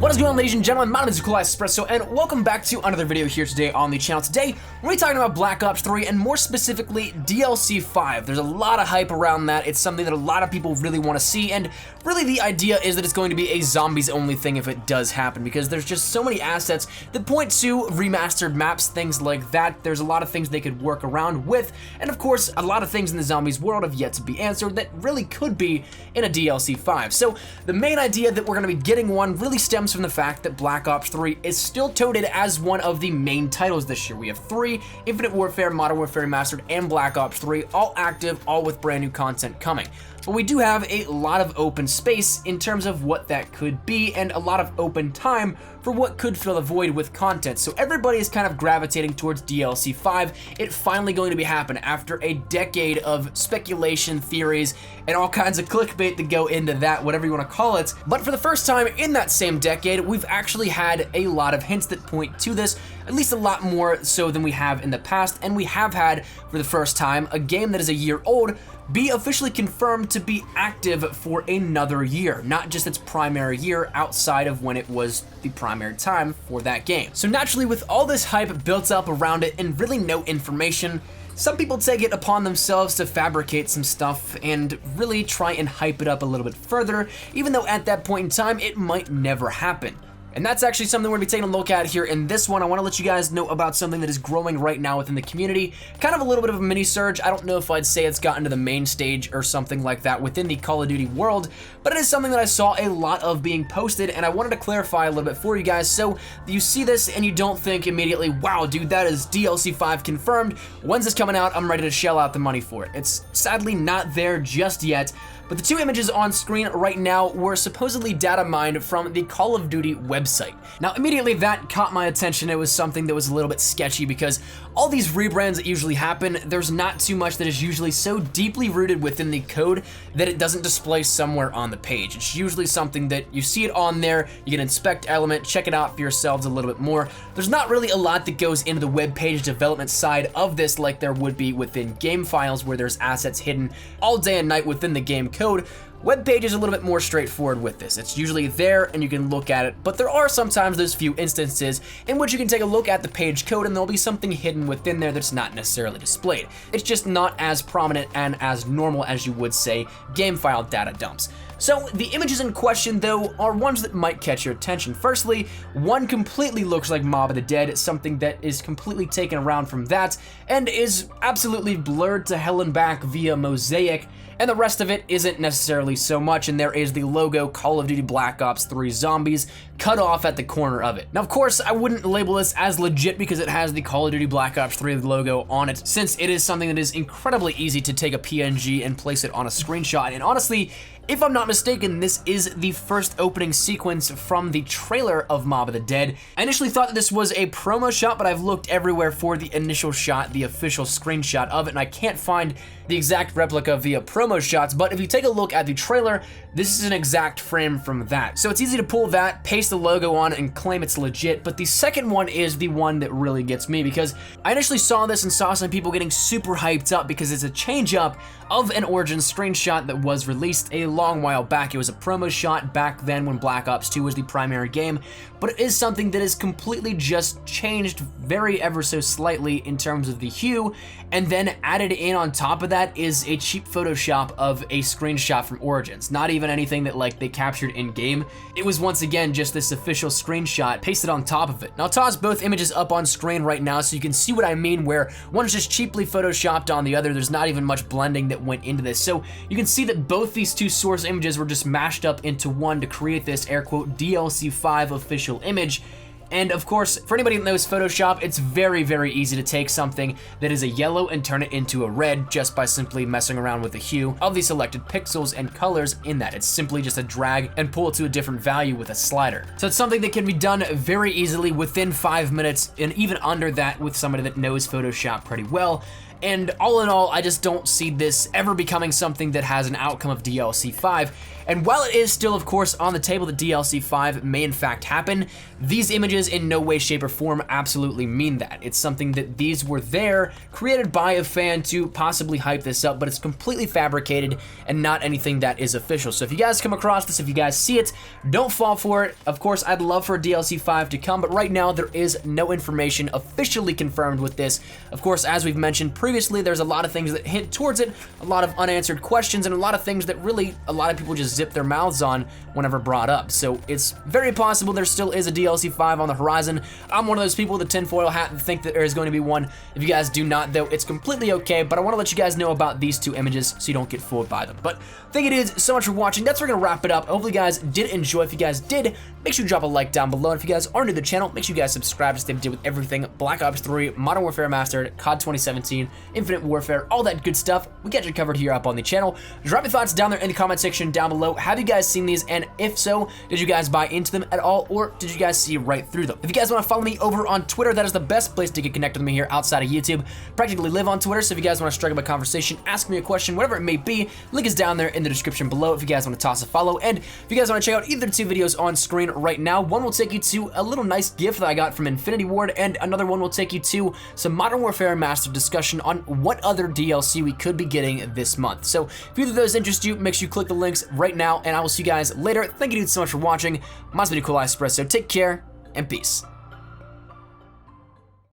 What is going on, ladies and gentlemen? My name is Nikolai Espresso, and welcome back to another video here today on the channel. Today, we're talking about Black Ops 3, and more specifically, DLC 5. There's a lot of hype around that. It's something that a lot of people really want to see, and really the idea is that it's going to be a zombies-only thing if it does happen, because there's just so many assets that point to remastered maps, things like that. There's a lot of things they could work around with, and of course, a lot of things in the zombies world have yet to be answered that really could be in a DLC 5. So, the main idea that we're going to be getting one really stems from the fact that Black Ops 3 is still touted as one of the main titles this year. We have 3, Infinite Warfare, Modern Warfare Remastered, and Black Ops 3, all active, all with brand new content coming. But we do have a lot of open space in terms of what that could be, and a lot of open time for what could fill the void with content. So everybody is kind of gravitating towards DLC 5. It's finally going to be happening after a decade of speculation, theories, and all kinds of clickbait that go into that, whatever you want to call it. But for the first time in that same decade, we've actually had a lot of hints that point to this, at least a lot more so than we have in the past, and we have had, for the first time, a game that is a year old be officially confirmed to be active for another year, not just its primary year outside of when it was the primary time for that game. So naturally, with all this hype built up around it and really no information, some people take it upon themselves to fabricate some stuff and really try and hype it up a little bit further, even though at that point in time, it might never happen. And that's actually something we're going to be taking a look at here in this one. I want to let you guys know about something that is growing right now within the community. Kind of a little bit of a mini surge. I don't know if I'd say it's gotten to the main stage or something like that within the Call of Duty world, but it is something that I saw a lot of being posted, and I wanted to clarify a little bit for you guys so you see this and you don't think immediately, wow, dude, that is DLC 5 confirmed. When's this coming out? I'm ready to shell out the money for it. It's sadly not there just yet. But the 2 images on screen right now were supposedly data mined from the Call of Duty website. Now, immediately that caught my attention. It was something that was a little bit sketchy because all these rebrands that usually happen, there's not too much that is usually so deeply rooted within the code that it doesn't display somewhere on the page. It's usually something that you see it on there, you can inspect element, check it out for yourselves a little bit more. There's not really a lot that goes into the web page development side of this like there would be within game files where there's assets hidden all day and night within the game code. Web page is a little bit more straightforward with this. It's usually there and you can look at it, but there are sometimes those few instances in which you can take a look at the page code and there'll be something hidden within there that's not necessarily displayed. It's just not as prominent and as normal as you would say game file data dumps. So the images in question though are ones that might catch your attention. Firstly, one completely looks like Mob of the Dead, something that is completely taken around from that and is absolutely blurred to hell and back via Mosaic, and the rest of it isn't necessarily so much, and there is the logo Call of Duty Black Ops 3 Zombies cut off at the corner of it. Now, of course, I wouldn't label this as legit because it has the Call of Duty Black Ops 3 logo on it, since it is something that is incredibly easy to take a PNG and place it on a screenshot, and honestly, if I'm not mistaken, this is the first opening sequence from the trailer of Mob of the Dead. I initially thought that this was a promo shot, but I've looked everywhere for the initial shot, the official screenshot of it, and I can't find the exact replica via promo shots, but if you take a look at the trailer, this is an exact frame from that. So it's easy to pull that, paste the logo on, and claim it's legit, but the second one is the one that really gets me, because I initially saw this and saw some people getting super hyped up because it's a change up of an Origins screenshot that was released a long while back. It was a promo shot back then when Black Ops 2 was the primary game, but it is something that is completely just changed very ever so slightly in terms of the hue, and then added in on top of that is a cheap Photoshop of a screenshot from Origins. Not even anything that like they captured in game. It was once again just this official screenshot pasted on top of it. Now I'll toss both images up on screen right now so you can see what I mean, where one's just cheaply photoshopped on the other. There's not even much blending that went into this. So you can see that both these 2 source images were just mashed up into one to create this air quote DLC 5 official image. And of course, for anybody that knows Photoshop, it's very, very easy to take something that is a yellow and turn it into a red just by simply messing around with the hue of the selected pixels and colors in that. It's simply just a drag and pull it to a different value with a slider. So it's something that can be done very easily within 5 minutes and even under that with somebody that knows Photoshop pretty well. and all in all, I just don't see this ever becoming something that has an outcome of DLC 5. And while it is still, of course, on the table that DLC 5 may in fact happen, these images in no way, shape, or form absolutely mean that. It's something that these were there, created by a fan to possibly hype this up, but it's completely fabricated and not anything that is official. So if you guys come across this, if you guys see it, don't fall for it. Of course, I'd love for DLC 5 to come, but right now there is no information officially confirmed with this. Of course, as we've mentioned previously, there's a lot of things that hint towards it, a lot of unanswered questions, and a lot of things that really a lot of people just zip their mouths on whenever brought up. So it's very possible there still is a DLC 5 on the horizon. I'm one of those people with the tinfoil hat that think that there is going to be one. If you guys do not, though, it's completely okay, but I want to let you guys know about these two images so you don't get fooled by them. But thank you dudes so much for watching. That's where we're going to wrap it up. Hopefully you guys did enjoy. If you guys did, make sure you drop a like down below. And if you guys are new to the channel, make sure you guys subscribe to stay up to date with everything Black Ops 3, Modern Warfare Mastered, COD 2017, Infinite Warfare, all that good stuff. We got you covered here up on the channel. Drop your thoughts down there in the comment section down below. Have you guys seen these? And if so, did you guys buy into them at all, or did you guys see right through them? If you guys want to follow me over on Twitter, that is the best place to get connected with me here outside of YouTube. Practically live on Twitter, so if you guys want to strike up a conversation, ask me a question, whatever it may be, link is down there in the description below if you guys want to toss a follow. And if you guys want to check out either two videos on screen right now, one will take you to a little nice gift that I got from Infinity Ward, and another one will take you to some Modern Warfare Mastered discussion on what other DLC we could be getting this month. So if either of those interest you, make sure you click the links right now, and I will see you guys later. Thank you dudes so much for watching. My name is Nikolai Espresso. Take care and peace.